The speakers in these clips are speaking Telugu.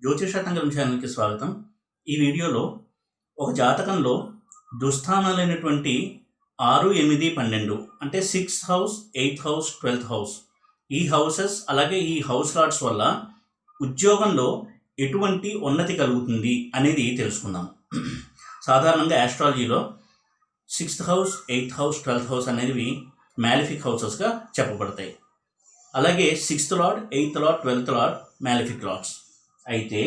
జ్యోతిషాతంగం ఛానల్కి స్వాగతం. ఈ వీడియోలో ఒక జాతకంలో దుస్థానాలైనటువంటి 6, 8, 12 అంటే 6th house, 8th house, 12th house ఈ హౌసెస్ అలాగే ఈ హౌస్ లార్డ్స్ వల్ల ఉద్యోగంలో ఎటువంటి ఉన్నతి కలుగుతుంది అనేది తెలుసుకుందాం. సాధారణంగా ఆస్ట్రాలజీలో 6th house, 8th house, 12th house అనేవి మ్యాలిఫిక్ హౌసెస్గా చెప్పబడతాయి. అలాగే 6th lord, 8th lord, 12th lord malefic lords. అయితే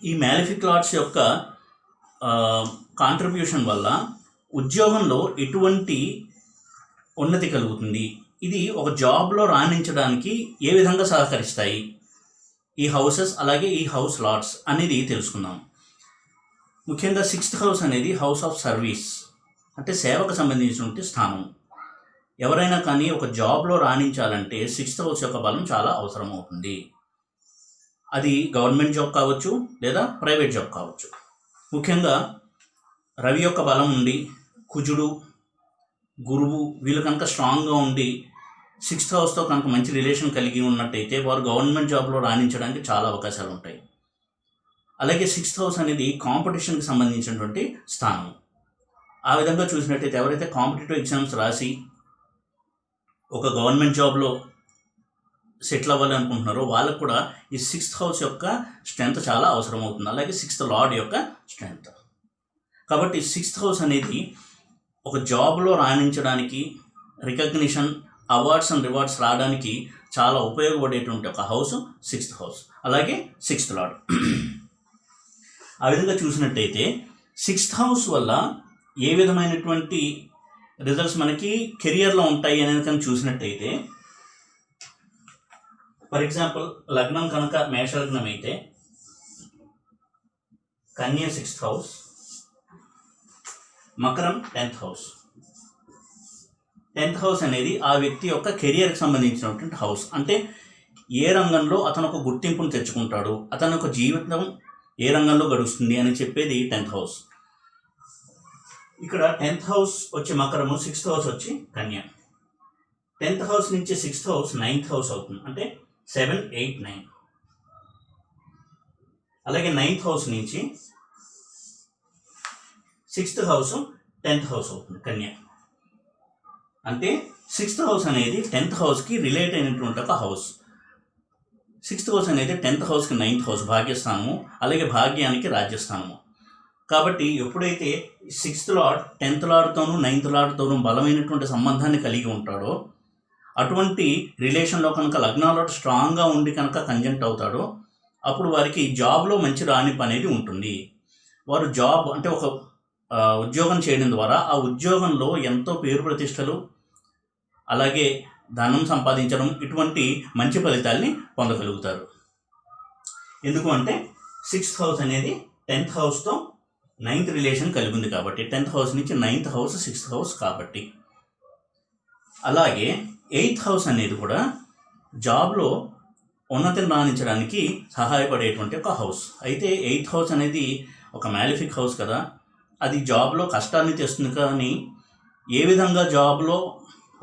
ఈ మ్యాలిఫిక్ లార్డ్స్ యొక్క కాంట్రిబ్యూషన్ వల్ల ఉద్యోగంలో ఎటువంటి ఉన్నతి కలుగుతుంది, ఇది ఒక జాబ్లో రాణించడానికి ఏ విధంగా సహకరిస్తాయి ఈ హౌసెస్ అలాగే ఈ హౌస్ లార్డ్స్ అనేది తెలుసుకుందాం. ముఖ్యంగా 6th హౌస్ అనేది హౌస్ ఆఫ్ సర్వీస్, అంటే సేవకు సంబంధించినటువంటి స్థానం. ఎవరైనా కానీ ఒక జాబ్లో రాణించాలంటే 6th హౌస్ యొక్క బలం చాలా అవసరం అవుతుంది. అది గవర్నమెంట్ జాబ్ కావచ్చు లేదా ప్రైవేట్ జాబ్ కావచ్చు. ముఖ్యంగా రవి యొక్క బలం ఉండి కుజుడు, గురువు వీళ్ళు కనుక స్ట్రాంగ్గా ఉండి 6th హౌస్తో కనుక మంచి రిలేషన్ కలిగి ఉన్నట్టయితే వారు గవర్నమెంట్ జాబ్లో రాణించడానికి చాలా అవకాశాలు ఉంటాయి. అలాగే 6th హౌస్ అనేది కాంపిటీషన్కి సంబంధించినటువంటి స్థానం. ఆ విధంగా చూసినట్టయితే ఎవరైతే కాంపిటేటివ్ ఎగ్జామ్స్ రాసి ఒక గవర్నమెంట్ జాబ్లో సెటిల్ అవ్వాలి అనుకుంటున్నారో వాళ్ళకు కూడా ఈ 6th హౌస్ యొక్క స్ట్రెంగ్త్ చాలా అవసరం అవుతుంది. అలాగే 6th లార్డ్ యొక్క స్ట్రెంగ్త్. కాబట్టి 6th హౌస్ అనేది ఒక జాబ్లో రాణించడానికి, రికగ్నిషన్, అవార్డ్స్ అండ్ రివార్డ్స్ రావడానికి చాలా ఉపయోగపడేటువంటి ఒక హౌస్ 6th హౌస్, అలాగే 6th లార్డ్. ఆ విధంగా చూసినట్టయితే 6th హౌస్ వల్ల ఏ విధమైనటువంటి రిజల్ట్స్ మనకి కెరియర్లో ఉంటాయి అనేది కనుక చూసినట్టయితే, ఫర్ ఎగ్జాంపుల్ లగ్నం కనుక మేషలగ్నం అయితే కన్య 6th హౌస్, మకరం 10th హౌస్. 10th హౌస్ అనేది ఆ వ్యక్తి యొక్క కెరియర్కి సంబంధించినటువంటి హౌస్. అంటే ఏ రంగంలో అతను ఒక గుర్తింపును తెచ్చుకుంటాడు, అతని యొక్క జీవితం ఏ రంగంలో గడుస్తుంది అని చెప్పేది 10th హౌస్. ఇక్కడ 10th హౌస్ వచ్చి మకరము, 6th హౌస్ వచ్చి కన్య. 10th హౌస్ నుంచి 6th హౌస్ 9th హౌస్ అవుతుంది, అంటే 7, 8, 9. అలాగే 9th హౌస్ నుంచి 6th హౌస్ 10th హౌస్ అవుతుంది, కన్య. అంటే 6th హౌస్ అనేది 10th హౌస్కి రిలేట్ అయినటువంటి ఒక హౌస్. 6th హౌస్ అనేది 10th హౌస్కి 9th హౌస్ భాగ్యస్థానము, అలాగే భాగ్యానికి రాజ్యస్థానము. కాబట్టి ఎప్పుడైతే 6th లార్డ్ 10th లార్డ్తోనూ 9th లార్డ్తోనూ బలమైనటువంటి సంబంధాన్ని కలిగి ఉంటాడో, అటువంటి రిలేషన్లో కనుక లగ్నాలో స్ట్రాంగ్గా ఉండి కనుక కంజంక్ట్ అవుతాడో, అప్పుడు వారికి జాబ్లో మంచి రాణింపు అనేది ఉంటుంది. వారు జాబ్ అంటే ఒక ఉద్యోగం చేయడం ద్వారా ఆ ఉద్యోగంలో ఎంతో పేరు ప్రతిష్టలు, అలాగే ధనం సంపాదించడం, ఇటువంటి మంచి ఫలితాల్ని పొందగలుగుతారు. ఎందుకు అంటే 6th హౌస్ అనేది 10th హౌస్తో 9th రిలేషన్ కలిగి ఉంది కాబట్టి, 10th హౌస్ నుంచి 9th హౌస్ 6th హౌస్ కాబట్టి. అలాగే 8th హౌస్ అనేది కూడా జాబ్లో ఉన్నతిని రాణించడానికి సహాయపడేటువంటి ఒక హౌస్. అయితే 8th హౌస్ అనేది ఒక మ్యాలిఫిక్ హౌస్ కదా, అది జాబ్లో కష్టాన్ని తెస్తుంది. కానీ ఏ విధంగా జాబ్లో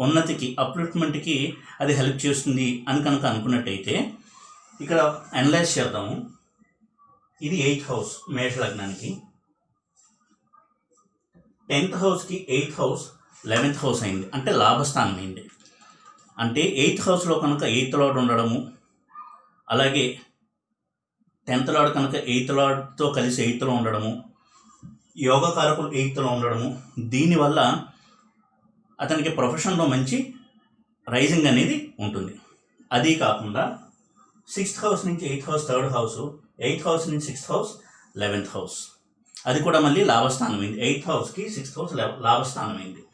ఉన్నతికి, అప్లిఫ్ట్మెంట్కి అది హెల్ప్ చేస్తుంది అని కనుక అనుకున్నట్టయితే ఇక్కడ అనలైజ్ చేద్దాము. ఇది 8th హౌస్ మేష లగ్నానికి. 10th హౌస్కి 8th హౌస్ 11th హౌస్ అయింది, అంటే లాభస్థానం అయింది. అంటే 8th హౌస్లో కనుక 8th లార్డ్ ఉండడము, అలాగే 10th లార్డ్ కనుక 8th లార్డ్తో కలిసి 8thలో ఉండడము, యోగకారకులు 8thలో ఉండడము, దీనివల్ల అతనికి ప్రొఫెషన్లో మంచి రైజింగ్ అనేది ఉంటుంది. అది కాకుండా 6th హౌస్ నుంచి 8th house 3rd house, 8th house నుంచి 6th హౌస్ 11th హౌస్, అది కూడా మళ్ళీ లాభస్థానమైంది. 8th హౌస్కి 6th హౌస్ లాభస్థానమైంది.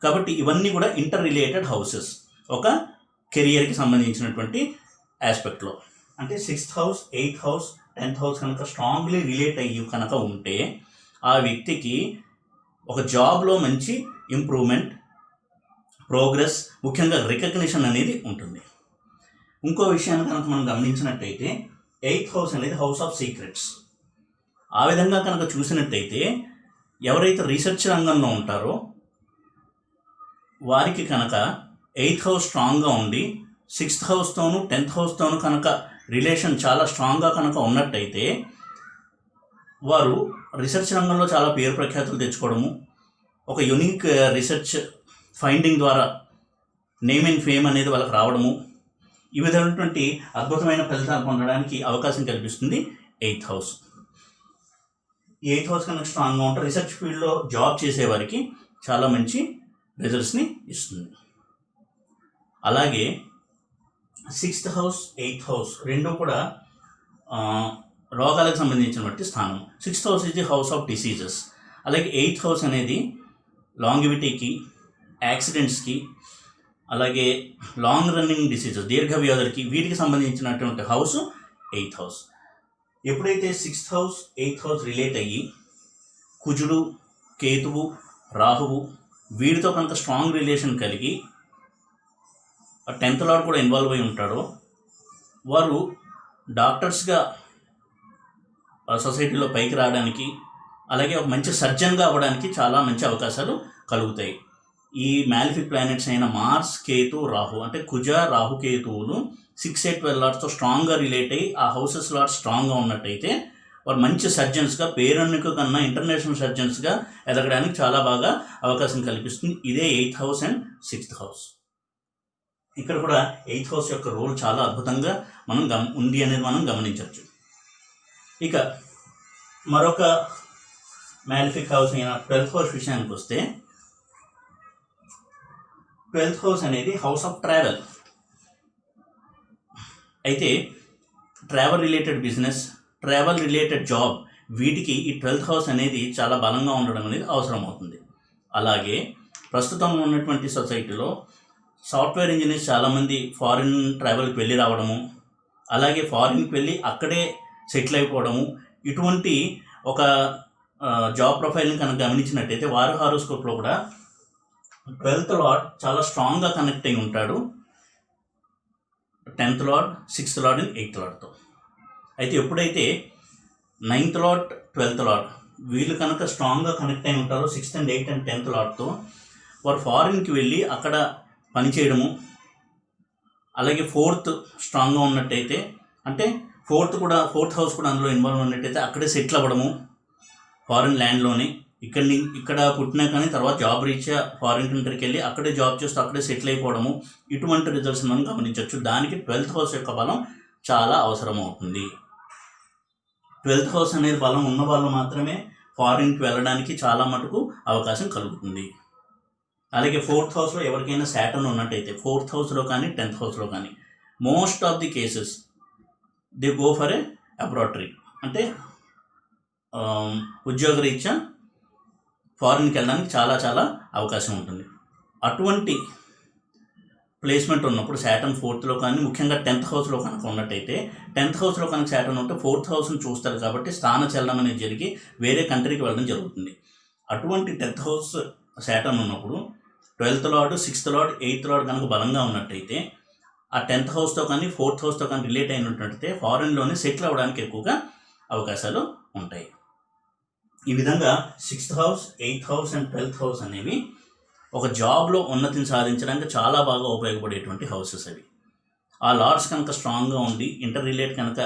కాబట్టి ఇవన్నీ కూడా ఇంటర్ రిలేటెడ్ హౌసెస్ ఒక కెరియర్కి సంబంధించినటువంటి ఆస్పెక్ట్లో. అంటే 6th house, 8th house, 10th house కనుక స్ట్రాంగ్లీ రిలేట్ అయ్యి కనుక ఉంటే ఆ వ్యక్తికి ఒక జాబ్లో మంచి ఇంప్రూవ్మెంట్, ప్రోగ్రెస్, ముఖ్యంగా రికగ్నిషన్ అనేది ఉంటుంది. ఇంకో విషయాన్ని కనుక మనం గమనించినట్టయితే 8th హౌస్ అనేది హౌస్ ఆఫ్ సీక్రెట్స్. ఆ విధంగా కనుక చూసినట్టయితే ఎవరైతే రీసెర్చ్ రంగంలో ఉంటారో వారికి కనుక 8th హౌస్ స్ట్రాంగ్గా ఉండి 6th హౌస్తోనూ 10th హౌస్తోనూ కనుక రిలేషన్ చాలా స్ట్రాంగ్గా కనుక ఉన్నట్టయితే వారు రీసెర్చ్ రంగంలో చాలా పేరు ప్రఖ్యాతులు తెచ్చుకోవడము, ఒక యునిక్ రీసెర్చ్ ఫైండింగ్ ద్వారా నేమ్ అండ్ ఫేమ్ అనేది వాళ్ళకి రావడము, ఈ విధమైనటువంటి అద్భుతమైన ఫలితాలు పొందడానికి అవకాశం కల్పిస్తుంది 8th హౌస్. ఈ 8th హౌస్ కనుక స్ట్రాంగ్గా ఉంటే రీసెర్చ్ ఫీల్డ్లో జాబ్ చేసేవారికి చాలా మంచి రిజల్ట్స్ని ఇస్తుంది. అలాగే 6th హౌస్ 8th హౌస్ రెండు కూడా రోగాలకు సంబంధించినటువంటి స్థానం. 6th house is the house of diseases. అలాగే 8th హౌస్ అనేది లాంగివిటీకి, యాక్సిడెంట్స్కి, అలాగే లాంగ్ రన్నింగ్ డిసీజెస్, దీర్ఘ వ్యాధులకి, వీటికి సంబంధించినటువంటి హౌస్ 8th హౌస్. ఎప్పుడైతే 6th house 8th house relate అయ్యి కుజుడు, కేతువు, రాహువు వీటితో కనుక స్ట్రాంగ్ రిలేషన్ కలిగి 10th లార్డ్ కూడా ఇన్వాల్వ్ అయి ఉంటాడో వారు డాక్టర్స్గా సొసైటీలో పైకి రావడానికి, అలాగే ఒక మంచి సర్జన్గా అవ్వడానికి చాలా మంచి అవకాశాలు కలుగుతాయి. ఈ మ్యాలిఫిక్ ప్లానెట్స్ అయిన మార్స్, కేతు, రాహు అంటే కుజ, రాహు, కేతువులు 6, 8, 12 లార్డ్స్తో స్ట్రాంగ్గా రిలేట్ అయ్యి ఆ హౌసెస్ లార్డ్స్ స్ట్రాంగ్గా ఉన్నట్టయితే వారు మంచి సర్జన్స్గా, పేరెన్నిక కన్నా ఇంటర్నేషనల్ సర్జన్స్గా ఎదగడానికి చాలా బాగా అవకాశం కల్పిస్తుంది. ఇదే 8th house and 6th house. ఇక్కడ కూడా 8th హౌస్ యొక్క రోల్ చాలా అద్భుతంగా ఉంది అనేది మనం గమనించవచ్చు. ఇక మరొక మ్యాలిఫిక్ హౌస్ అయిన 12th హౌస్ విషయానికి వస్తే 12th హౌస్ అనేది హౌస్ ఆఫ్ ట్రావెల్. అయితే travel related business, travel related job వీటికి ఈ 12th హౌస్ అనేది చాలా బలంగా ఉండడం అనేది అవసరం అవుతుంది. అలాగే ప్రస్తుతం ఉన్నటువంటి సొసైటీలో సాఫ్ట్వేర్ ఇంజనీర్స్ చాలామంది ఫారిన్ ట్రావెల్కి వెళ్ళి రావడము, అలాగే ఫారిన్కి వెళ్ళి అక్కడే సెటిల్ అయిపోవడము, ఇటువంటి ఒక జాబ్ ప్రొఫైల్ని కనుక గమనించినట్టయితే వారి హారోస్కోప్లో కూడా 12th లార్డ్ చాలా స్ట్రాంగ్గా కనెక్ట్ అయి ఉంటాడు 10th lord, 6th lord and 8th లార్డ్తో. అయితే ఎప్పుడైతే 9th లార్డ్, 12th లార్డ్ వీళ్ళు కనుక స్ట్రాంగ్గా కనెక్ట్ అయి ఉంటారో 6th and 8th and 10th లార్డ్తో, వారు ఫారిన్కి వెళ్ళి అక్కడ పనిచేయడము, అలాగే 4th స్ట్రాంగ్గా ఉన్నట్టయితే అంటే 4th హౌస్ కూడా అందులో ఇన్వాల్వ్ ఉన్నట్టయితే అక్కడే సెటిల్ అవ్వడము ఫారిన్ ల్యాండ్లోనే, ఇక్కడ పుట్టినా కానీ తర్వాత జాబ్ రీత్యా ఫారిన్ కంట్రీకి వెళ్ళి అక్కడే జాబ్ చేస్తూ అక్కడే సెటిల్ అయిపోవడము, ఇటువంటి రిజల్ట్స్ మనం గమనించవచ్చు. దానికి 12th హౌస్ యొక్క బలం చాలా అవసరం అవుతుంది. 12th హౌస్ అనేది బలం ఉన్న వాళ్ళు మాత్రమే ఫారిన్కి వెళ్ళడానికి చాలా మటుకు అవకాశం కలుగుతుంది. అలాగే 4th హౌస్లో ఎవరికైనా శాటర్న్ ఉన్నట్టయితే 4th హౌస్లో కానీ 10th హౌస్లో కానీ most of the cases they go for a abroad trip, అంటే ఉద్యోగరీత్యా ఫారిన్కి వెళ్ళడానికి చాలా చాలా అవకాశం ఉంటుంది. అటువంటి ప్లేస్మెంట్ ఉన్నప్పుడు శాటర్న్ 4thలో కానీ ముఖ్యంగా 10th హౌస్లో కనుక ఉన్నట్టయితే 10th హౌస్లో కనుక శాటర్న్ ఉంటే 4th హౌస్ని చూస్తారు కాబట్టి స్థాన చలనం అనేది జరిగి వేరే కంట్రీకి వెళ్ళడం జరుగుతుంది. అటువంటి 10th హౌస్ శాటర్న్ ఉన్నప్పుడు 12th lord, 6th lord, 8th lord కనుక బలంగా ఉన్నట్టయితే ఆ 10th హౌస్తో కానీ 4th హౌస్తో కానీ రిలేట్ అయినట్టయితే ఫారిన్లోనే సెటిల్ అవ్వడానికి ఎక్కువగా అవకాశాలు ఉంటాయి. ఈ విధంగా 6th house, 8th house and 12th house అనేవి ఒక జాబ్లో ఉన్నతిని సాధించడానికి చాలా బాగా ఉపయోగపడేటువంటి హౌసెస్ అవి. ఆ లార్డ్స్ కనుక స్ట్రాంగ్గా ఉండి ఇంటర్ రిలేట్ కనుక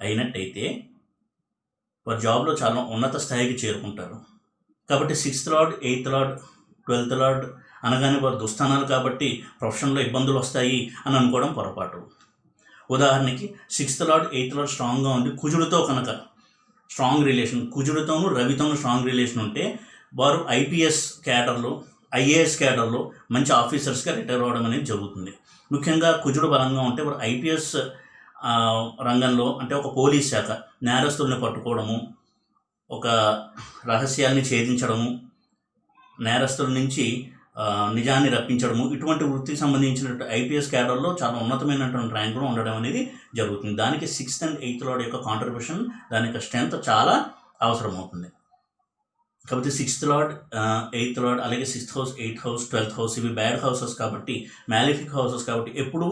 అయినట్టయితే వారి జాబ్లో చాలా ఉన్నత స్థాయికి చేరుకుంటారు. కాబట్టి 6th lord, 8th lord, 12th lord అనగానే వారు దుస్థానాలు కాబట్టి ప్రొఫెషన్లో ఇబ్బందులు వస్తాయి అని అనుకోవడం పొరపాటు. ఉదాహరణకి 6th లార్డ్, 8th లార్డ్ స్ట్రాంగ్గా ఉండి కుజుడితో కనుక స్ట్రాంగ్ రిలేషన్, కుజుడితోనూ రవితోనూ స్ట్రాంగ్ రిలేషన్ ఉంటే వారు ఐపీఎస్ క్యాడర్లో, ఐఏఎస్ క్యాడర్లో మంచి ఆఫీసర్స్గా రిటైర్ అవ్వడం అనేది జరుగుతుంది. ముఖ్యంగా కుజుడు బలంగా ఉంటే వారు ఐపీఎస్ రంగంలో అంటే ఒక పోలీస్ శాఖ నేరస్తుల్ని పట్టుకోవడము, ఒక రహస్యాల్ని ఛేదించడము, నేరస్తుల నుంచి నిజాన్ని రప్పించడము, ఇటువంటి వృత్తికి సంబంధించిన ఐపీఎస్ క్యాడర్లో చాలా ఉన్నతమైనటువంటి ర్యాంకులో ఉండడం అనేది జరుగుతుంది. దానికి 6th అండ్ 8th లార్డ్ యొక్క కాంట్రిబ్యూషన్, దాని యొక్క స్ట్రెంత్ చాలా అవసరం అవుతుంది. కాబట్టి 6th లార్డ్, 8th లార్డ్, అలాగే 6th house, 8th house, 12th house ఇవి బ్యాడ్ హౌసెస్ కాబట్టి, మ్యాలిఫిక్ హౌసెస్ కాబట్టి ఎప్పుడూ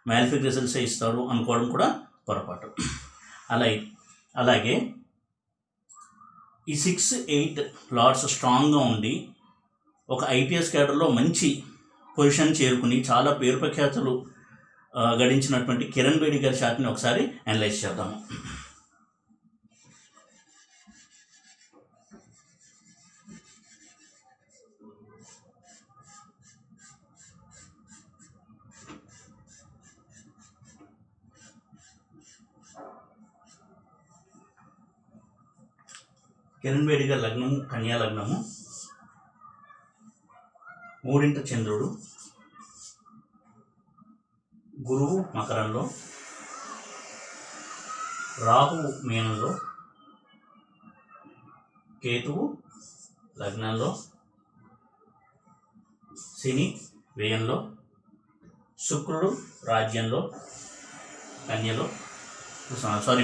మ్యాలిఫిక్ రిజల్ట్సే ఇస్తారు అనుకోవడం కూడా పొరపాటు. అలాగే ఈ 6, 8 లార్డ్స్ స్ట్రాంగ్గా ఉండి ఒక ఐపీఎస్ క్యాడర్లో మంచి పొజిషన్ చేరుకుని చాలా పేరు ప్రఖ్యాతులు గడించినటువంటి కిరణ్ బేడి గారి చార్ట్ని ఒకసారి అనలైజ్ చేద్దాము. కిరణ్ బేడి గారి లగ్నము కన్యా లగ్నము, 3 చంద్రుడు, గురువు మకరంలో, రాహువు మీనంలో, కేతువు లగ్నంలో, శని వ్యయంలో, శుక్రుడు రాజ్యంలో కన్యలో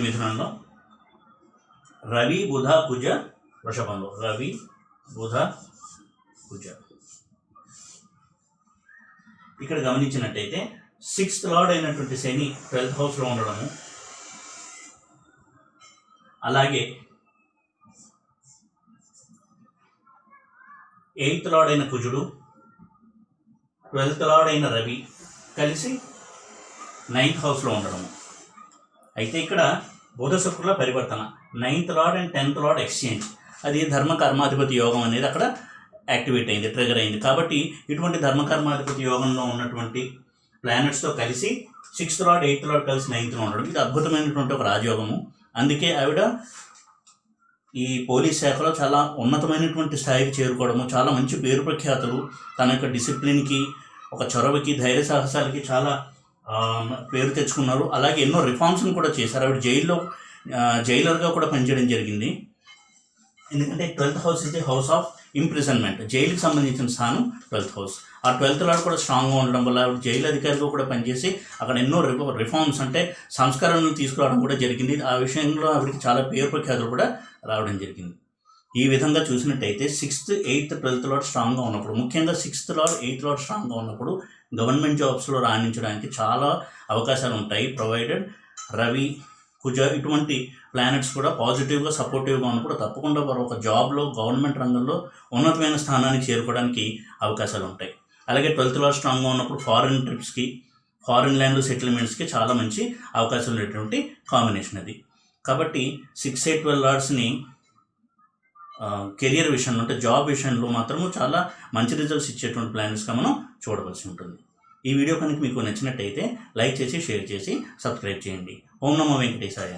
మిథునంలో, రవి బుధ కుజ వృషభంలో. రవి బుధ కుజ. ఇక్కడ గమనించినట్టయితే 6th లార్డ్ అయినటువంటి శని 12th హౌస్లో ఉండడము, అలాగే 8th లార్డ్ అయిన కుజుడు, 12th లార్డ్ అయిన రవి కలిసి 9th హౌస్లో ఉండడము. అయితే ఇక్కడ బుధ శుక్రుల పరివర్తన, 9th lord and 10th lord exchange, అది ధర్మ కర్మాధిపతి యోగం అనేది అక్కడ యాక్టివేట్ అయింది, ట్రిగర్ అయింది. కాబట్టి ఇటువంటి ధర్మ కర్మాధిపతి యోగంలో ఉన్నటువంటి ప్లానెట్స్తో కలిసి 6th లార్డ్ 8th లార్డ్ కలిసి 9th ఉండడం, ఇది అద్భుతమైనటువంటి ఒక రాజయోగము. అందుకే ఆవిడ ఈ పోలీస్ శాఖలో చాలా ఉన్నతమైనటువంటి స్థాయికి చేరుకోవడము, చాలా మంచి పేరు ప్రఖ్యాతులు, తన యొక్క డిసిప్లిన్కి, ఒక చొరవకి, ధైర్య సాహసాలకి చాలా పేరు తెచ్చుకున్నారు. అలాగే ఎన్నో రిఫార్మ్స్ని కూడా చేశారు. ఆవిడ జైలర్గా కూడా పనిచేయడం జరిగింది. ఎందుకంటే 12th house is the house of imprisonment, జైలుకి సంబంధించిన స్థానం 12th హౌస్. ఆ 12th లార్డ్ కూడా స్ట్రాంగ్గా ఉండడం వల్ల ఆవిడ జైలు అధికారిగా కూడా పనిచేసి అక్కడ ఎన్నో రిఫార్మ్స్ అంటే సంస్కరణలు తీసుకురావడం కూడా జరిగింది. ఆ విషయంలో ఆవిడకి చాలా పేరు ప్రఖ్యాతులు కూడా రావడం జరిగింది. ఈ విధంగా చూసినట్టయితే 6th 8th 12th లార్డ్ స్ట్రాంగ్గా ఉన్నప్పుడు, ముఖ్యంగా 6th లార్డ్ 8th లార్డ్ స్ట్రాంగ్గా ఉన్నప్పుడు గవర్నమెంట్ జాబ్స్లో రాణించడానికి చాలా అవకాశాలు ఉంటాయి. ప్రొవైడెడ్ రవి కుజ ఇటువంటి ప్లానెట్స్ కూడా పాజిటివ్గా సపోర్టివ్గా ఉన్నప్పుడు తప్పకుండా వారు ఒక జాబ్లో గవర్నమెంట్ రంగంలో ఉన్నతమైన స్థానానికి చేరుకోవడానికి అవకాశాలు ఉంటాయి. అలాగే 12th లార్డ్ స్ట్రాంగ్గా ఉన్నప్పుడు ఫారిన్ ట్రిప్స్కి, ఫారిన్ ల్యాండ్ సెటిల్మెంట్స్కి చాలా మంచి అవకాశం ఉండేటువంటి కాంబినేషన్ అది. కాబట్టి 6, 8, 12 లార్డ్స్ని కెరియర్ విషయంలో అంటే జాబ్ విషయంలో మాత్రము చాలా మంచి రిజల్ట్స్ ఇచ్చేటువంటి ప్లానెట్స్గా మనం చూడవలసి ఉంటుంది. ఈ వీడియో కనుక మీకు నచ్చినట్టయితే లైక్ చేసి, షేర్ చేసి, సబ్స్క్రైబ్ చేయండి. ఓం నమో వెంకటేశాయ.